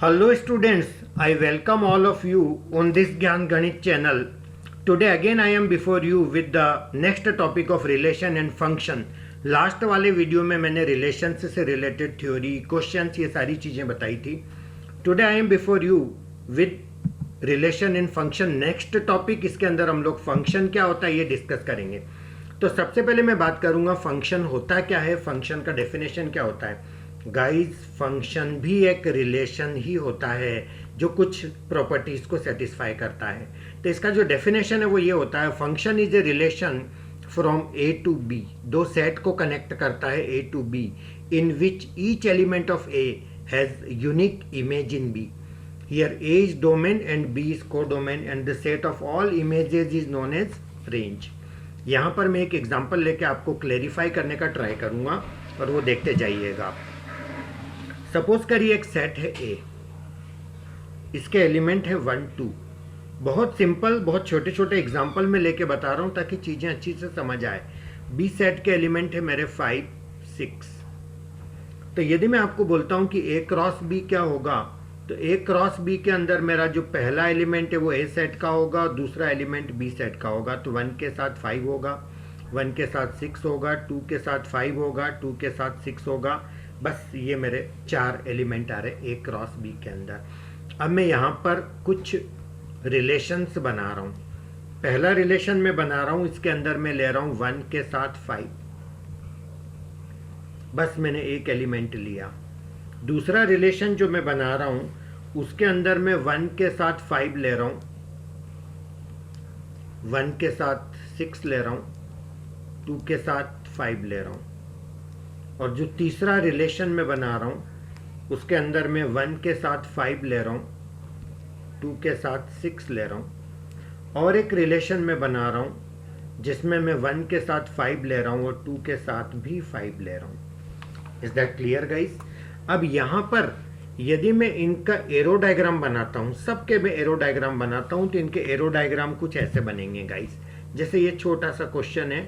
Hello students, I welcome all of you on this Gyan Ganit channel. Today again I am before you with the next topic of relation and function. Last वाले video में मैंने relations से related theory, questions, ये सारी चीज़ें बताई थी. Today I am before you with relation and function. Next topic, इसके अंदर हम लोग फंक्शन क्या होता है ये डिस्कस करेंगे. तो सबसे पहले मैं बात करूंगा फंक्शन होता क्या है, फंक्शन का डेफिनेशन क्या होता है. गाइस, फंक्शन भी एक रिलेशन ही होता है जो कुछ प्रॉपर्टीज को सेटिस्फाई करता है. तो इसका जो डेफिनेशन है वो ये होता है, function is a relation from A to B. दो सेट को कनेक्ट करता है A to B, in which each element of A has unique image in B. Here A is domain and B is codomain and the set of all images is known as range. यहाँ पर मैं एक example लेके आपको clarify करने का try करूँगा और वो देखते जाइएगा आप. सपोज करिए एक सेट है ए, इसके एलिमेंट है 1 2. बहुत सिंपल, बहुत छोटे छोटे एग्जांपल में लेके बता रहा हूँ ताकि चीज़ें अच्छी से समझ आए. बी सेट के एलिमेंट है मेरे 5 6. तो यदि मैं आपको बोलता हूँ कि ए क्रॉस बी क्या होगा, तो ए क्रॉस बी के अंदर मेरा जो पहला एलिमेंट है वो ए सेट का होगा, दूसरा एलिमेंट बी सेट का होगा. तो 1 के साथ 5 होगा, 1 के साथ 6 होगा, 2 के साथ 5 होगा, 2 के साथ 6 होगा. बस ये मेरे 4 एलिमेंट आ रहे ए क्रॉस बी के अंदर. अब मैं यहाँ पर कुछ रिलेशंस बना रहा हूँ. पहला रिलेशन मैं बना रहा हूँ, इसके अंदर मैं ले रहा हूँ 1 के साथ 5. बस मैंने एक एलिमेंट लिया. दूसरा रिलेशन जो मैं बना रहा हूँ उसके अंदर मैं 1 के साथ 5 ले रहा हूँ, 1 के साथ 6 ले रहा हूँ, 2 के साथ 5 ले रहा हूँ. और जो तीसरा रिलेशन मैं बना रहा हूँ उसके अंदर मैं 1 के साथ 5 ले रहा हूँ, 2 के साथ 6 ले रहा हूँ. और एक रिलेशन मैं बना रहा हूँ जिसमें मैं 1 के साथ 5 ले रहा हूँ और 2 के साथ भी 5 ले रहा हूँ. Is that clear guys? अब यहाँ पर यदि मैं इनका एरो डायग्राम बनाता हूँ, सबके मैं एरो डायग्राम बनाता हूँ, तो इनके एरो डायग्राम कुछ ऐसे बनेंगे गाइस. जैसे ये छोटा सा क्वेश्चन है,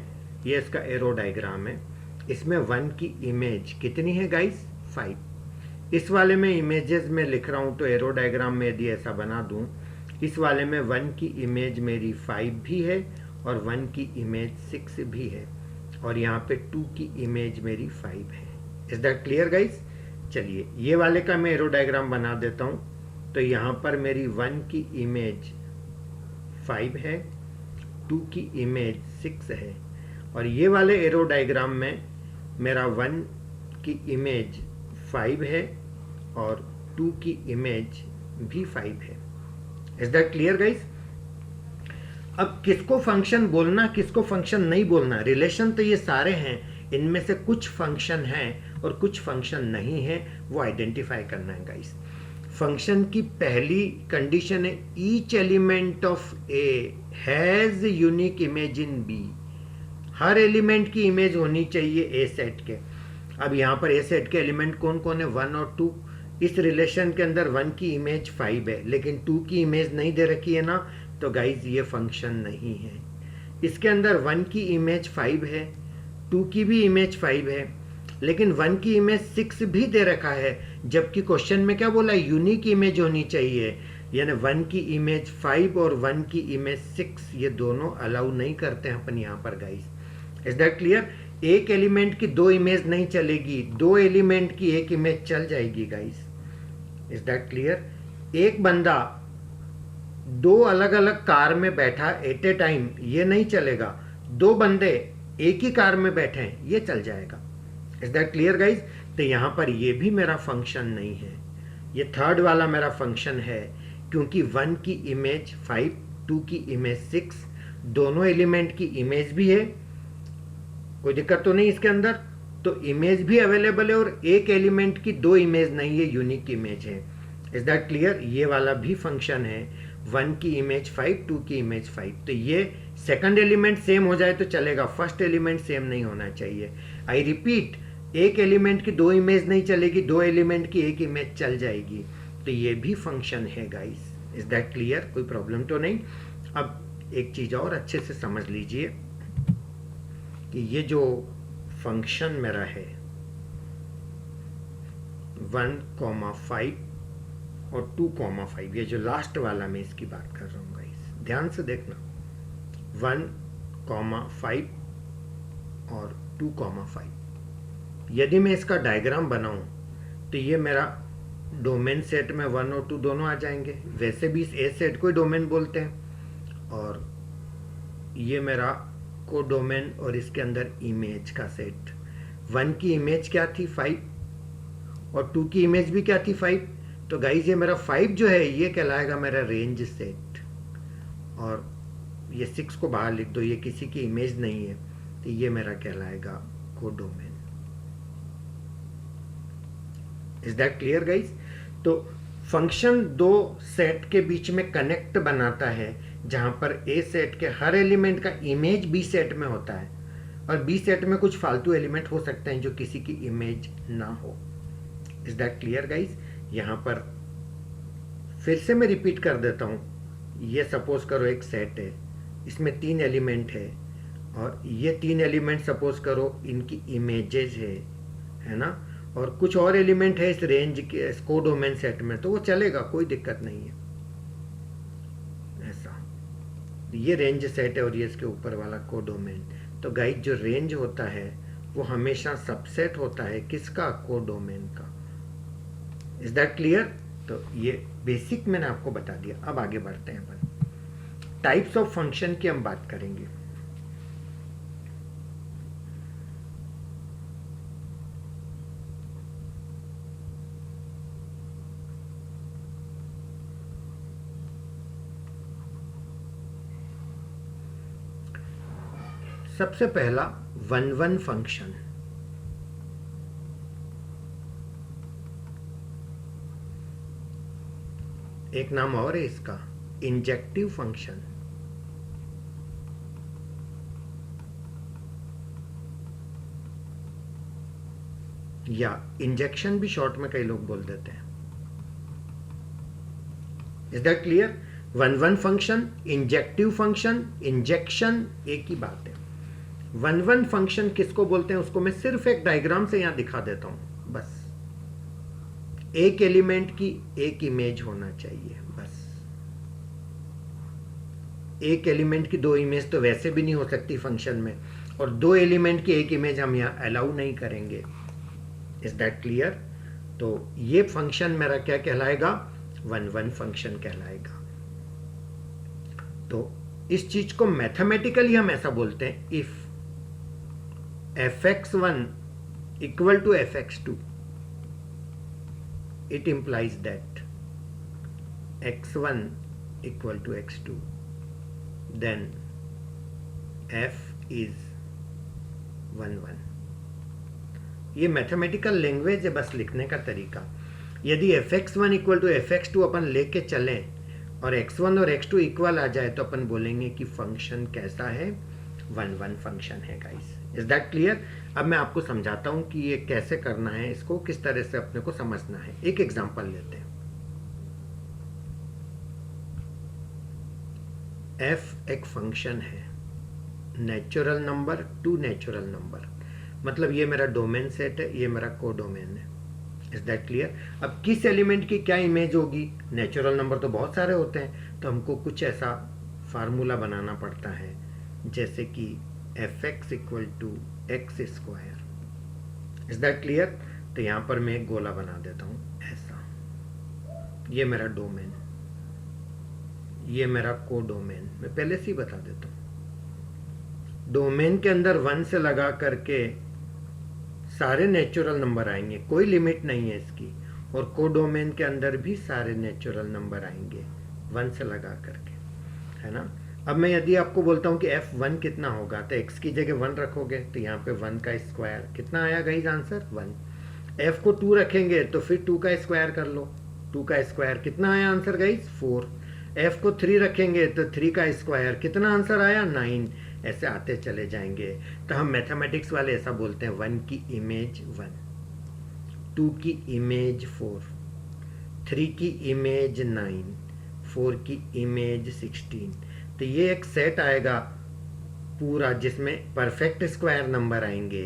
ये इसका एरो डायग्राम है. इसमें 1 की इमेज कितनी है गाइस? 5. इस वाले में इमेजेस में लिख रहा हूँ तो एरो डायग्राम में यदि ऐसा बना दूँ, इस वाले में 1 की इमेज मेरी 5 भी है और 1 की इमेज 6 भी है, और यहाँ पे 2 की इमेज मेरी 5 है. Is that clear guys? चलिए ये वाले का मैं एरो डायग्राम बना देता हूँ. तो यहाँ पर मेरी 1 की इमेज 5 है, 2 की इमेज 6 है, और ये वाले एरो डायग्राम में मेरा 1 की इमेज 5 है और 2 की इमेज भी 5 है. Is that clear guys? अब किसको फंक्शन बोलना, किसको फंक्शन नहीं बोलना, रिलेशन तो ये सारे हैं, इनमें से कुछ फंक्शन हैं और कुछ फंक्शन नहीं है, वो आइडेंटिफाई करना है गाइस. फंक्शन की पहली कंडीशन है each element of A has unique image in B. हर एलिमेंट की इमेज होनी चाहिए ए सेट के. अब यहाँ पर ए सेट के एलिमेंट कौन कौन है? 1 और 2. इस रिलेशन के अंदर 1 की इमेज 5 है लेकिन 2 की इमेज नहीं दे रखी है ना, तो गाइज ये फंक्शन नहीं है. इसके अंदर 1 की इमेज 5 है, 2 की भी इमेज 5 है, लेकिन 1 की इमेज 6 भी दे रखा है, जबकि क्वेश्चन में क्या बोला? यूनिक इमेज होनी चाहिए. यानी 1 की इमेज 5 और 1 की इमेज 6 ये दोनों अलाउ नहीं करते हैं अपन यहाँ पर गाइज. Is that clear? एक एलिमेंट की 2 इमेज नहीं चलेगी, 2 एलिमेंट की एक इमेज चल जाएगी गाइस. Is that clear? एक बंदा 2 अलग अलग कार में बैठा एट ए टाइम, ये नहीं चलेगा. 2 बंदे एक ही कार में बैठे हैं, ये चल जाएगा. Is that clear guys? तो यहां पर ये भी मेरा फंक्शन नहीं है, ये थर्ड वाला मेरा फंक्शन है, क्योंकि 1 की इमेज 5, 2 की इमेज 6, दोनों एलिमेंट की इमेज भी है, कोई दिक्कत तो नहीं इसके अंदर. तो इमेज भी अवेलेबल है और एक एलिमेंट की 2 इमेज नहीं है, यूनिक इमेज है. Is that clear? ये वाला भी फंक्शन है. 1 की इमेज 5, 2 की इमेज 5. तो ये सेकंड एलिमेंट सेम हो जाए तो चलेगा, फर्स्ट एलिमेंट सेम नहीं होना चाहिए. आई रिपीट, एक एलिमेंट की 2 इमेज नहीं चलेगी, 2 एलिमेंट की एक इमेज चल जाएगी. तो ये भी फंक्शन है गाइस. Is that clear? कोई प्रॉब्लम तो नहीं. अब एक चीज और अच्छे से समझ लीजिए कि ये जो फंक्शन मेरा है 1, 5 और 2,5। ये जो लास्ट वाला मैं इसकी बात कर रहा हूँ गाइस, ध्यान से देखना, 1,5 और 2,5। यदि मैं इसका डायग्राम बनाऊं तो ये मेरा डोमेन सेट में 1 और 2 दोनों आ जाएंगे। वैसे भी इस ए सेट को ही डोमेन बोलते हैं। और ये मेरा को डोमेन और इसके अंदर इमेज का सेट। 1 की इमेज क्या थी? 5। और 2 की इमेज भी क्या थी? 5। तो गाइज ये मेरा 5 जो है ये कहलाएगा मेरा रेंज सेट। और ये 6 को बाहर लिख दो, ये किसी की इमेज नहीं है, तो ये मेरा कहलाएगा codomain. Is that clear guys? तो फंक्शन दो सेट के बीच में कनेक्ट बनाता है, जहां पर ए सेट के हर एलिमेंट का इमेज बी सेट में होता है, और बी सेट में कुछ फालतू एलिमेंट हो सकते हैं जो किसी की इमेज ना हो। Is that clear guys? यहां पर फिर से मैं रिपीट कर देता हूं। ये सपोज करो एक सेट है, इसमें 3 एलिमेंट है, और ये 3 एलिमेंट सपोज करो इनकी इमेजेस है ना, और कुछ और एलिमेंट है इस रेंज के इस कोडोमेन सेट में, तो वो चलेगा, कोई दिक्कत नहीं है। ऐसा ये रेंज सेट है और ये इसके ऊपर वाला कोडोमेन। तो गाइस जो रेंज होता है वो हमेशा सबसेट होता है किसका? कोडोमेन का। Is that clear? तो ये बेसिक मैंने आपको बता दिया। अब आगे बढ़ते हैं अपन टाइप्स ऑफ फंक्शन की हम बात करेंगे। सबसे पहला 1-1 फंक्शन। एक नाम और है इसका, इंजेक्टिव फंक्शन, या इंजेक्शन भी शॉर्ट में कई लोग बोल देते हैं। Is that clear? 1-1 function, injective function, injection एक ही बात है। 1-1 फंक्शन किसको बोलते हैं उसको मैं सिर्फ एक डायग्राम से यहां दिखा देता हूं। बस एक एलिमेंट की एक इमेज होना चाहिए, बस। एक एलिमेंट की 2 इमेज तो वैसे भी नहीं हो सकती फंक्शन में, और 2 एलिमेंट की एक इमेज हम यहां अलाउ नहीं करेंगे। Is that clear? तो ये फंक्शन मेरा क्या कहलाएगा? 1-1 फंक्शन कहलाएगा। तो इस चीज को मैथमेटिकली हम ऐसा बोलते हैं, if fx1 equal to fx2, it implies that x1 equal to x2, then f is 1-1। ये मैथमेटिकल लैंग्वेज है, बस लिखने का तरीका। यदि fx1 इक्वल टू fx2 अपन लेके चलें और x1 और x2 इक्वल आ जाए तो अपन बोलेंगे कि फंक्शन कैसा है? 1-1 फंक्शन है गाइस। Is that clear? अब मैं आपको समझाता हूं कि ये कैसे करना है, इसको किस तरह से अपने को समझना है। एक एग्जांपल लेते हैं। f एक फंक्शन है, natural number to natural number, मतलब ये मेरा डोमेन सेट है, ये मेरा कोडोमेन है। Is that clear? अब किस एलिमेंट की क्या इमेज होगी? नेचुरल नंबर तो बहुत सारे होते हैं, तो हमको कुछ ऐसा फार्मूला बनाना पड़ता है जैसे कि fx equal to x square. Is that clear? तो यहां पर मैं एक गोला बना देता हूं ऐसा। ये मेरा डोमेन, ये मेरा कोडोमेन। मैं पहले से ही बता देता हूं, डोमेन के अंदर 1 से लगा करके सारे नेचुरल नंबर आएंगे, कोई लिमिट नहीं है इसकी, और कोडोमेन के अंदर भी सारे नेचुरल नंबर आएंगे 1 से लगा करके, है ना। अब मैं यदि आपको बोलता हूं कि f1 कितना होगा, तो x की जगह 1 रखोगे तो यहाँ पे 1 का स्क्वायर कितना आया गाइस? आंसर 1। f को 2 रखेंगे तो फिर 2 का स्क्वायर कर लो, 2 का स्क्वायर कितना आया आंसर गाइस? 4। f को 3 रखेंगे तो 3 का स्क्वायर कितना आंसर आया? 9। ऐसे आते चले जाएंगे। तो हम मैथमेटिक्स वाले ऐसा बोलते हैं, 1 की इमेज 1, 2 की इमेज 4, 3 की इमेज 9, 4 की इमेज 16। तो ये एक सेट आएगा पूरा जिसमें परफेक्ट स्क्वायर नंबर आएंगे,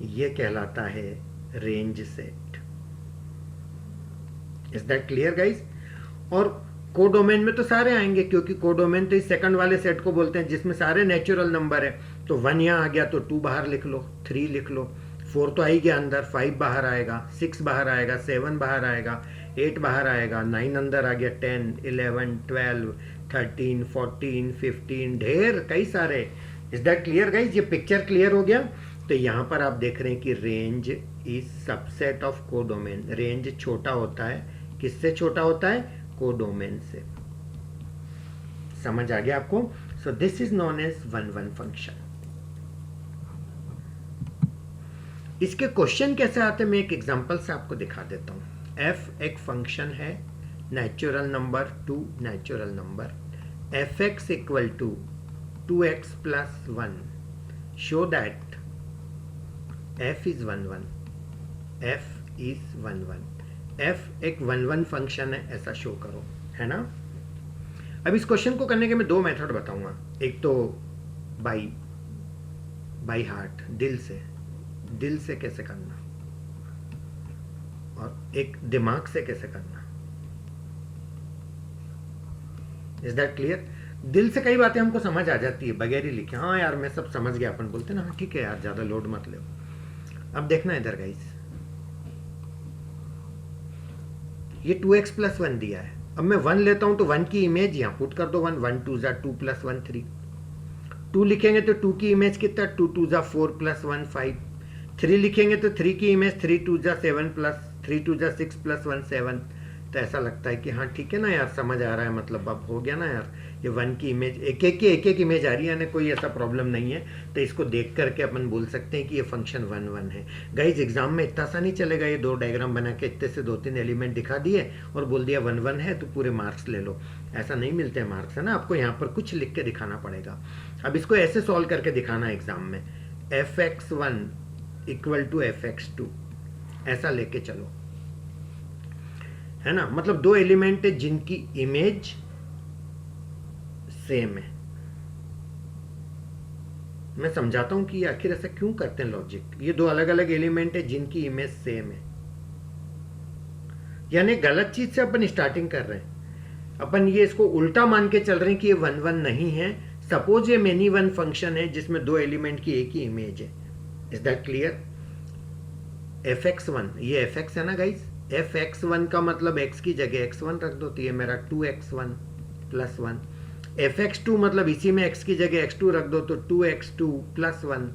ये कहलाता है range set. Is that clear guys? और कोडोमेन में तो सारे आएंगे, क्योंकि कोडोमेन तो इस सेकंड वाले सेट को बोलते हैं जिसमें सारे नेचुरल नंबर है। तो 1 यहाँ आ गया तो 2 बाहर लिख लो, 3 लिख लो, 4 तो आ ही गया अंदर, 5 बाहर आएगा, 6 बाहर आएगा, 7 बाहर आएगा, 8 बाहर आएगा, 9 अंदर आ गया, 10, 11, 12, 13, 14, 15, ढेर कई सारे। Is that clear guys? ये पिक्चर क्लियर हो गया? तो यहाँ पर आप देख रहे हैं कि range is subset of codomain. Range छोटा होता है, किससे छोटा होता है? कोडोमेन से। समझ आ गया आपको? So this is known as 1-1 function. इसके क्वेश्चन कैसे आते हैं मैं एक एग्जांपल से आपको दिखा देता हूं। एफ एक फंक्शन है, natural number to natural number, F x equal to 2x plus 1, show that f is 1-1, f is 1-1, f एक 1-1 फंक्शन है, ऐसा शो करो, है ना। अब इस क्वेश्चन को करने के मैं 2 मेथड बताऊंगा। एक तो बाई हार्ट, दिल से कैसे करना, और एक दिमाग से कैसे करना। Is that clear? दिल से कई बातें हमको समझ आ जाती है बगैर ही लिखे, हाँ यार मैं सब समझ गया, अपन बोलते ना हाँ ठीक है यार ज्यादा लोड मत लो। अब देखना इधर गाइस, ये 2x plus 1 दिया है। अब मैं 1 लेता हूं तो 1 की इमेज यहां पुट कर दो, 1 1 2 2 plus 1 3, 2 लिखेंगे तो 2 की इमेज कितना, 2 2 4 plus 1 5, 3 लिखेंगे तो 3 की इमेज 3 2 7 plus 3 2 6 plus 1 7। तो ऐसा लगता है कि हाँ ठीक है ना यार, समझ आ रहा है, मतलब अब हो गया ना यार, ये 1 की इमेज एक एक इमेज आ रही है, यानी कोई ऐसा प्रॉब्लम नहीं है। तो इसको देख करके अपन बोल सकते हैं कि ये फंक्शन 1-1 है। गाइज एग्जाम में इतना सा नहीं चलेगा, ये 2 डायग्राम बना के इतने से 2-3 एलिमेंट दिखा दिए और बोल दिया 1-1 है तो पूरे मार्क्स ले लो, ऐसा नहीं मिलते हैं मार्क्स, है ना। आपको यहाँ पर कुछ लिख के दिखाना पड़ेगा। अब इसको ऐसे सॉल्व करके दिखाना है एग्जाम में, fx1 इक्वल टू fx2, ऐसा लेके चलो, है ना। मतलब 2 एलिमेंट है जिनकी इमेज सेम है। मैं समझाता हूं कि आखिर ऐसा क्यों करते हैं लॉजिक। ये 2 अलग अलग एलिमेंट है जिनकी इमेज सेम है, यानी गलत चीज से अपन स्टार्टिंग कर रहे हैं। अपन ये इसको उल्टा मान के चल रहे हैं कि ये 1-1 नहीं है। सपोज ये मेनी वन फंक्शन है जिसमें 2 एलिमेंट की एक ही इमेज है। Is that clear? fx1, ये fx है ना गाइस, fx1 का मतलब x की जगह x1 रख दो, तो ये मेरा 2x1 plus 1। fx2 मतलब इसी में x की जगह x2 रख दो, तो 2x2 plus 1।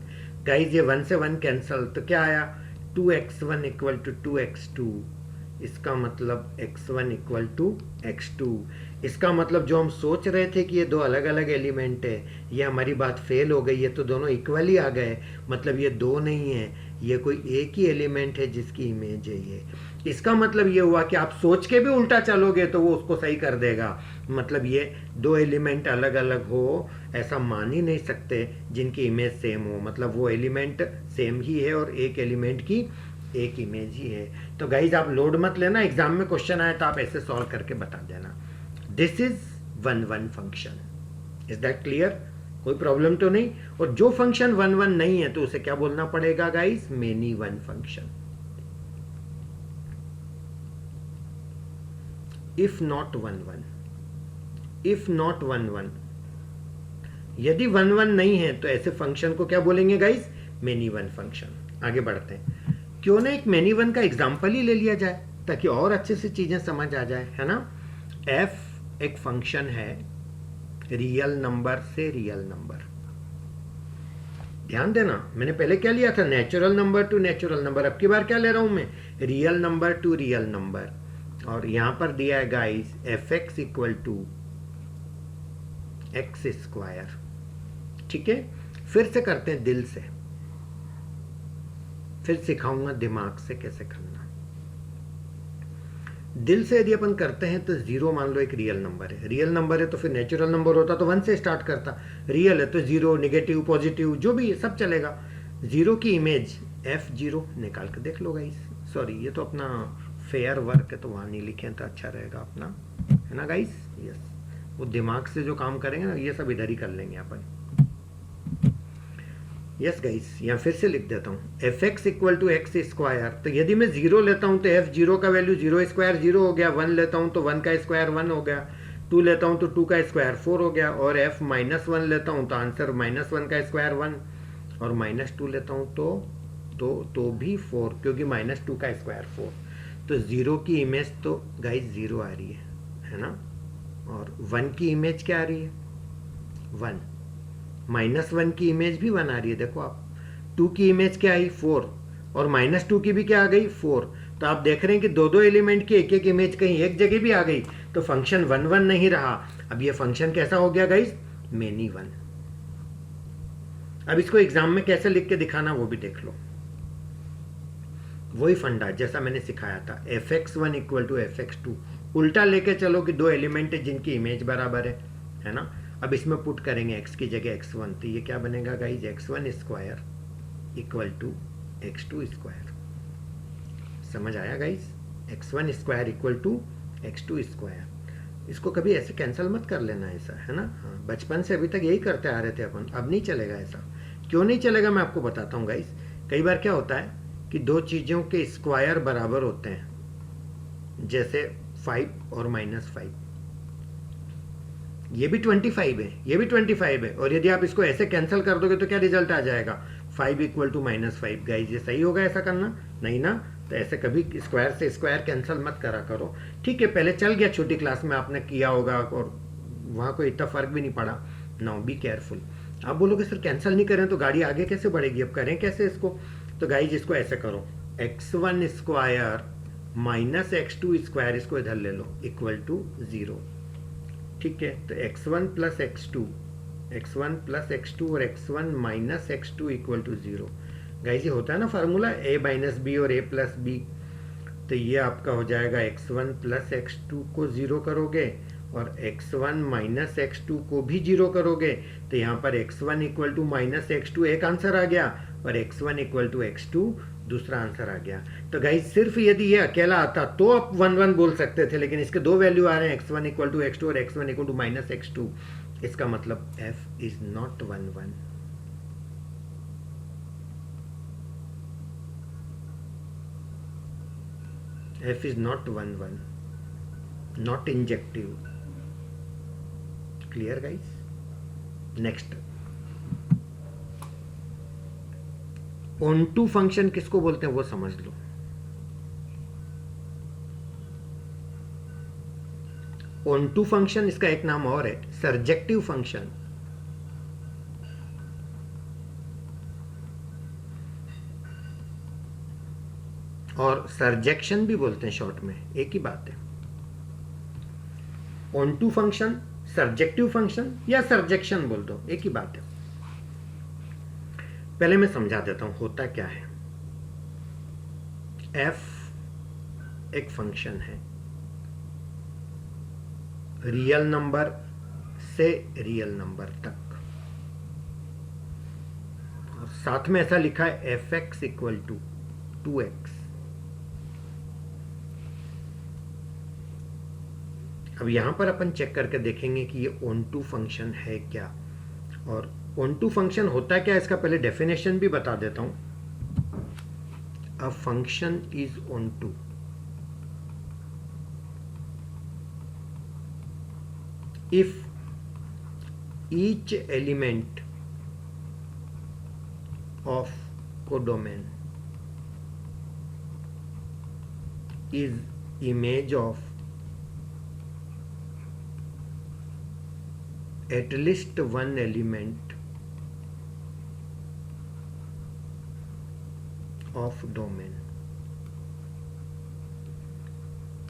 गाइस ये 1 से 1 कैंसल, तो क्या आया, 2x1 इक्वल टू 2x2। इसका मतलब x1 इक्वल टू x2। इसका मतलब जो हम सोच रहे थे कि ये 2 अलग अलग एलिमेंट है, ये हमारी बात फेल हो गई। ये तो दोनों इक्वली आ गए, मतलब ये 2 नहीं है, ये कोई एक ही एलिमेंट है जिसकी इमेज है ये। इसका मतलब ये हुआ कि आप सोच के भी उल्टा चलोगे तो वो उसको सही कर देगा। मतलब ये 2 एलिमेंट अलग अलग हो ऐसा मान ही नहीं सकते जिनकी इमेज सेम हो, मतलब वो एलिमेंट सेम ही है और एक एलिमेंट की एक इमेज ही है। तो गाइज आप लोड मत लेना, एग्जाम में क्वेश्चन आए तो आप ऐसे सॉल्व करके बता देना। This is 1-1 function. Is that clear? कोई प्रॉब्लम तो नहीं। और जो फंक्शन 1-1 नहीं है तो उसे क्या बोलना पड़ेगा guys, many one function. If not 1-1, if not 1-1, यदि 1-1 नहीं है तो ऐसे फंक्शन को क्या बोलेंगे गाइस, मेनी वन फंक्शन। आगे बढ़ते हैं, क्यों ना एक मेनी वन का एग्जाम्पल ही ले लिया जाए ताकि और अच्छे से चीजें समझ आ जाए, है ना। f एक फंक्शन है रियल नंबर से रियल नंबर। ध्यान देना, मैंने पहले क्या लिया था, natural number to natural number. अब की बार क्या ले रहा हूं मैं, real number to real number. और यहां पर दिया है guys fx equal to x square. ठीक है, फिर से करते हैं दिल से, फिर सिखाऊंगा दिमाग से कैसे करना। दिल से यदि अपन करते हैं तो 0 मान लो एक रियल नंबर है। रियल नंबर है तो फिर नेचुरल नंबर होता तो 1 से स्टार्ट करता, रियल है तो 0, नेगेटिव, पॉजिटिव जो भी सब चलेगा। 0 की इमेज f0 निकाल के देख लो गाइस। सॉरी ये तो अपना फेयर वर्क है तो वहां नहीं लिखे तो अच्छा रहेगा अपना, है ना गाइस। यस, वो दिमाग से जो काम करेंगे ना ये सब इधर ही कर लेंगे अपन। यस गाइस, यहाँ फिर से लिख देता हूँ f x equal to x square. तो यदि मैं जीरो लेता हूँ तो एफ जीरो का वैल्यू जीरो स्क्वायर जीरो हो गया, वन लेता हूँ तो वन का स्क्वायर वन हो गया, टू लेता हूँ तो टू का स्क्वायर फोर हो गया, और एफ माइनस वन लेता हूँ तो आंसर माइनस वन का स्क्वायर वन, और माइनस टू लेता हूँ तो भी फोर, क्योंकि माइनस टू का स्क्वायर फोर। तो जीरो की इमेज तो गाइस जीरो आ रही है ना, और वन की इमेज क्या आ रही है, वन। माइनस वन की इमेज भी वन आ रही है, देखो आप। टू की इमेज क्या आई, फोर, और माइनस टू की भी क्या आ गई, फोर। तो आप देख रहे हैं कि दो दो एलिमेंट की एक एक इमेज कहीं एक जगह भी आ गई, तो फंक्शन वन वन नहीं रहा। अब ये फंक्शन कैसा हो गया गाइस, मेनी वन। अब इसको एग्जाम में कैसे लिख के दिखाना वो भी देख लो। वही फंडा जैसा मैंने सिखाया था, f x one equal to f x two, उल्टा लेके चलो कि दो एलिमेंट है जिनकी इमेज बराबर है ना। अब इसमें पुट करेंगे x की जगह x1, तो ये क्या बनेगा guys, x1 square equal to x2 square. समझ आया guys, x1 square equal to x2 square. इसको कभी ऐसे कैंसिल मत कर लेना ऐसा, है ना। हाँ, बचपन से अभी तक यही करते आ रहे थे अपन, अब नहीं चलेगा ऐसा। क्यों नहीं चलेगा मैं आपको बताता हूँ गाइज। कई बार क्या होता है कि दो चीज़ों के स्क्वायर बराबर होते हैं, जैसे 5 और -5, ये भी 25 है, ये भी 25 है, और यदि आप इसको ऐसे कैंसिल कर दोगे तो क्या रिजल्ट आ जाएगा, 5 इक्वल टू -5। गाइज ये सही होगा ऐसा करना, नहीं ना। तो ऐसे कभी स्क्वायर से स्क्वायर कैंसिल मत करा करो, ठीक है। पहले चल गया, छोटी क्लास में आपने किया होगा और वहाँ कोई इतना फर्क भी नहीं पड़ा। Now be careful. आप बोलोगे सर कैंसिल नहीं करें तो गाड़ी आगे कैसे बढ़ेगी, अब करें कैसे इसको। तो गाइज इसको ऐसे करो, x1 square minus x2 square, इसको इधर ले लो, इक्वल टू 0, ठीक है। तो x1 plus x2, x1 plus x2 और x1 minus x2 equal to 0। Guys ये होता है ना फार्मूला a माइनस बी और a प्लस बी। तो ये आपका हो जाएगा x1 प्लस x2 को 0 करोगे और x1 माइनस x2 को भी 0 करोगे, तो यहाँ पर x1 equal to minus x2 एक आंसर आ गया, और x1 इक्वल टू x2 दूसरा आंसर आ गया। तो गाइज सिर्फ यदि ये अकेला आता तो आप 1 1 बोल सकते थे, लेकिन इसके दो वैल्यू आ रहे हैं, x1 इक्वल टू x2 और x1 equal to minus x2। इसका मतलब f is not 1 1। f is not 1 1, not injective. Clear guys? Next, onto function किसको बोलते हैं वो समझ लो। onto फंक्शन, इसका एक नाम और है सर्जेक्टिव फंक्शन, और सर्जेक्शन भी बोलते हैं शॉर्ट में, एक ही बात है। onto फंक्शन, सर्जेक्टिव फंक्शन या सर्जेक्शन बोल दो, एक ही बात है। पहले मैं समझा देता हूं होता क्या है। f एक फंक्शन है, रियल नंबर से रियल नंबर तक, और साथ में ऐसा लिखा है f(x) इक्वल टू 2x। अब यहां पर अपन चेक करके देखेंगे कि ये onto फंक्शन है क्या, और onto फंक्शन होता क्या है इसका पहले डेफिनेशन भी बता देता हूं। A function is onto if each element of codomain is image of at least one element of domain।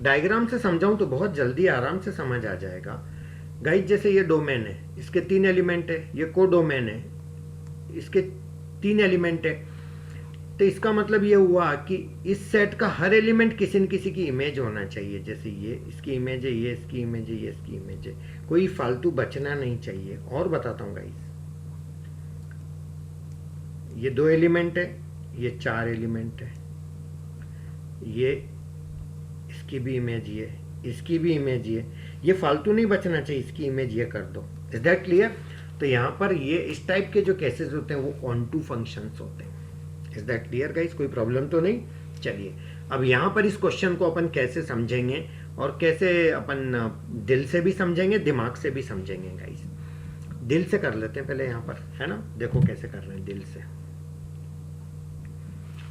Diagram से समझाऊं तो बहुत जल्दी आराम से समझ आ जाएगा। गाइस जैसे ये डोमेन है, इसके 3 एलिमेंट है, ये कोडोमेन है, इसके 3 एलिमेंट है, तो इसका मतलब ये हुआ कि इस सेट का हर एलिमेंट किसी न किसी की इमेज होना चाहिए। जैसे ये इसकी इमेज है, ये इसकी इमेज है, ये इसकी इमेज है, कोई फालतू बचना नहीं चाहिए। और बताता हूँ गाइस, ये 2 एलिमेंट है, ये 4 एलिमेंट है, ये इसकी भी इमेज ये, इसकी भी इमेज ये फालतू नहीं बचना चाहिए, इसकी इमेज ये कर दो। Is that clear? तो यहाँ पर ये इस टाइप के जो केसेस होते हैं वो ऑन टू फंक्शंस होते हैं। Is that clear guys? कोई प्रॉब्लम तो नहीं? चलिए अब यहाँ पर इस क्वेश्चन को अपन कैसे समझेंगे और कैसे अपन दिल से भी समझेंगे दिमाग से भी समझेंगे गाइस। दिल से कर लेते हैं पहले यहाँ पर, है ना। देखो कैसे कर रहे हैं दिल से।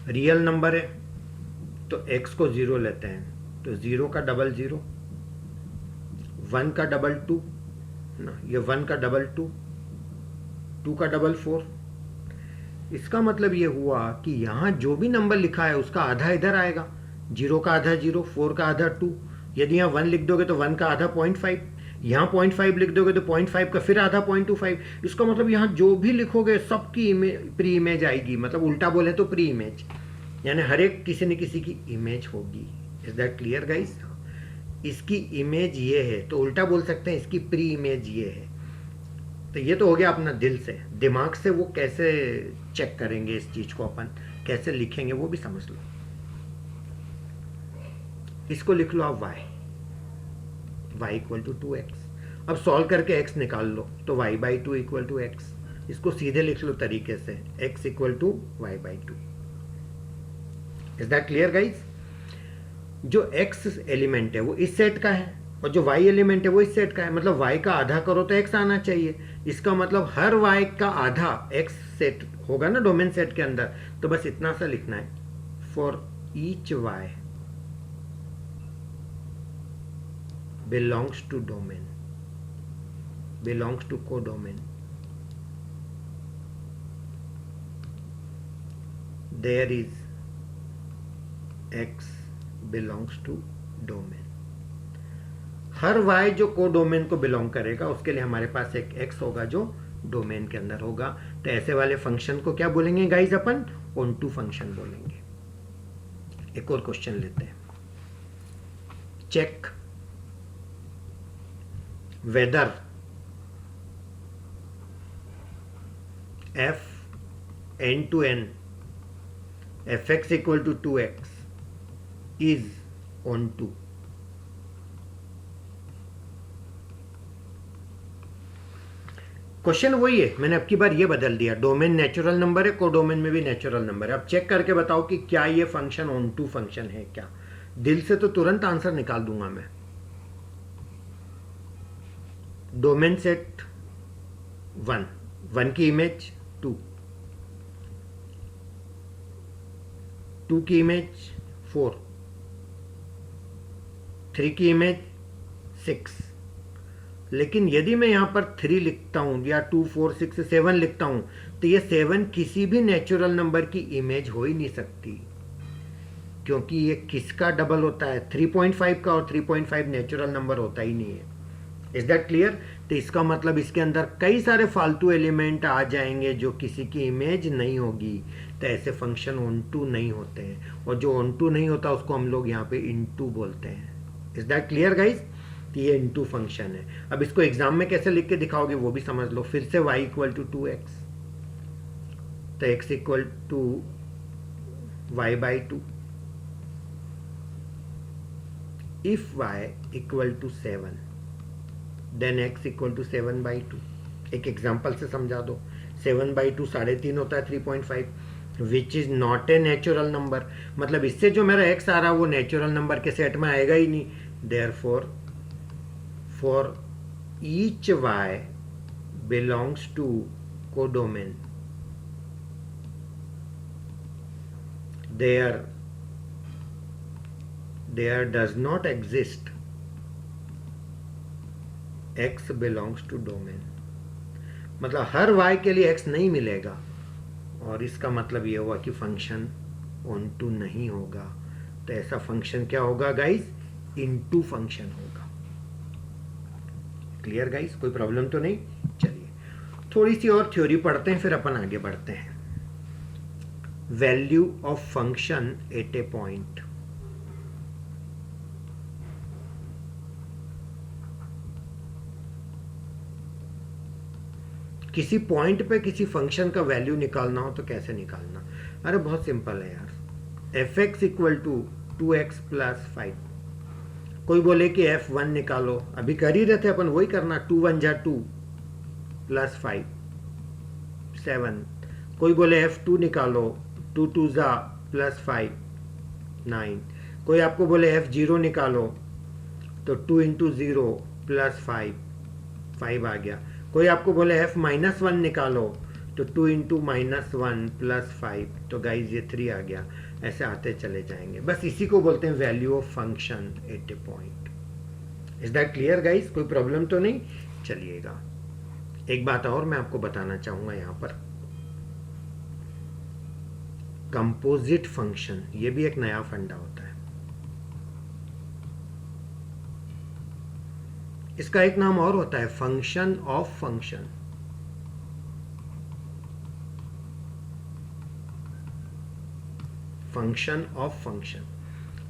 रियल नंबर है तो x को 0 लेते हैं, तो 0 का डबल 0, 1 का डबल 2 ना, ये 1 का डबल 2, 2 का डबल 4। इसका मतलब ये हुआ कि यहाँ जो भी नंबर लिखा है उसका आधा इधर आएगा, 0 का आधा 0, 4 का आधा 2। यदि यहाँ 1 लिख दोगे तो 1 का आधा 0.5, यहाँ 0.5 लिख दोगे तो 0.5 का फिर आधा 0.25। इसका मतलब यहाँ जो भी लिखोगे सबकी प्री इमेज आएगी, मतलब उल्टा बोले तो प्री इमेज, यानी हर एक किसी न किसी की इमेज होगी। Is that clear guys? इसकी इमेज ये है तो उल्टा बोल सकते हैं इसकी प्री इमेज ये है। तो ये तो हो गया अपना दिल से। दिमाग से वो कैसे चेक करेंगे इस चीज को, अपन कैसे लिखेंगे वो भी समझ लो। इसको लिख लो आप y इक्वल टू 2x। अब सॉल्व करके x निकाल लो तो y/2 इक्वल टू x। इसको सीधे लिख लो तरीके से, x equal to y/2। Is that clear guys? जो x एलिमेंट है वो इस सेट का है और जो y एलिमेंट है वो इस सेट का है, मतलब y का आधा करो तो x आना चाहिए। इसका मतलब हर y का आधा x सेट होगा ना डोमेन सेट के अंदर। तो बस इतना सा लिखना है, for each y belongs to domain, belongs to codomain, there is x belongs to domain। Her y जो कोडोमेन को बिलोंग करेगा उसके लिए हमारे पास एक x होगा जो डोमेन के अंदर होगा। तो ऐसे वाले फंक्शन को क्या बोलेंगे गाइज? अपन ऑन टू फंक्शन बोलेंगे। एक और क्वेश्चन लेते हैं। Check whether f n to n fx equal to 2x is onto। Question वही है, मैंने अब की बार ये बदल दिया। डोमेन नेचुरल नंबर है, कोडोमेन में भी नेचुरल नंबर है। अब चेक करके बताओ कि क्या ये फंक्शन ऑन टू फंक्शन है क्या। दिल से तो तुरंत आंसर निकाल दूंगा मैं। डोमेन सेट 1, 1 की इमेज 2, 2 की इमेज 4, 3 की इमेज 6। लेकिन यदि मैं यहां पर 3 लिखता हूं या 2, 4, 6, 7 लिखता हूं तो ये 7 किसी भी नेचुरल नंबर की इमेज हो ही नहीं सकती, क्योंकि ये किसका डबल होता है? 3.5 का, और 3.5 नेचुरल नंबर होता ही नहीं है। Is that clear? तो इसका मतलब इसके अंदर कई सारे फालतू एलिमेंट आ जाएंगे जो किसी की इमेज नहीं होगी। तो ऐसे फंक्शन ऑन टू नहीं होते हैं, और जो ऑन टू नहीं होता उसको हम लोग यहाँ पे इनटू बोलते हैं। Is that clear guys? तो ये इनटू फंक्शन है। अब इसको एग्जाम में कैसे लिख के दिखाओगे वो भी समझ लो। फिर से y इक्वल टू 2x, तो x equal to y/2। If y equal to 7 then x equal to 7/2। एक एग्जाम्पल से समझा दो। 7/2 3.5 होता है, 3.5, which is not a natural number. मतलब इससे जो मेरा x आ रहा है वो नेचुरल नंबर के सेट में आएगा ही नहीं। Therefore for each y belongs to codomain there does not exist x belongs to domain। मतलब हर y के लिए x नहीं मिलेगा, और इसका मतलब ये हुआ कि फंक्शन ऑन टू नहीं होगा। तो ऐसा फंक्शन क्या होगा गाइस? इनटू फंक्शन होगा। Clear guys? कोई प्रॉब्लम तो नहीं? चलिए थोड़ी सी और थ्योरी पढ़ते हैं फिर अपन आगे बढ़ते हैं। Value of function at A point. किसी पॉइंट पे किसी फंक्शन का वैल्यू निकालना हो तो कैसे निकालना? अरे बहुत सिंपल है यार। fx equal to 2x plus 5। कोई बोले कि f1 निकालो, अभी कर ही रहे थे अपन, वही करना। 2 1 जा 2, प्लस 5 7। कोई बोले F2 निकालो, 2 2 ज़ा प्लस 5 9। कोई आपको बोले F0 निकालो तो 2 इंटू 0 प्लस 5 आ गया। कोई आपको बोले F-1 निकालो तो 2 इंटू -1 प्लस 5, तो गाइज ये 3 आ गया। ऐसे आते चले जाएंगे, बस इसी को बोलते हैं value of function at A point. Is that clear guys? कोई प्रॉब्लम तो नहीं? चलिएगा, एक बात और मैं आपको बताना चाहूंगा यहां पर, कंपोजिट फंक्शन, ये भी एक नया फंडा होता है। इसका एक नाम और होता है function of function. Function of function.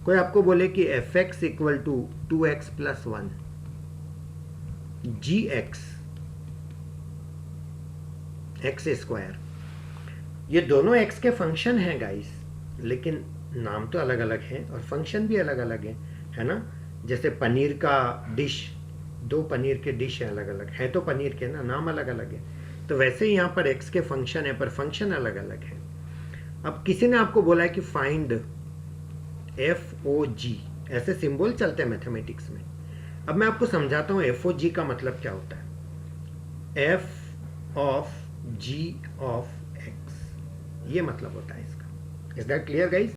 कोई आपको बोले कि f(x) equal to 2x plus 1, gx x square, ये दोनों x के फंक्शन हैं गाइस, लेकिन नाम तो अलग अलग है और फंक्शन भी अलग अलग है ना। जैसे पनीर का डिश, 2 पनीर के डिश है, अलग अलग है तो पनीर के ना, नाम अलग अलग है। तो वैसे ही यहाँ पर x के फंक्शन है पर फंक्शन अलग अलग है। अब किसी ने आपको बोला है कि फाइंड FOG, ऐसे सिंबल चलते हैं मैथमेटिक्स में। अब मैं आपको समझाता हूँ FOG का मतलब क्या होता है। F of G of X, ये मतलब होता है इसका। Is that clear guys?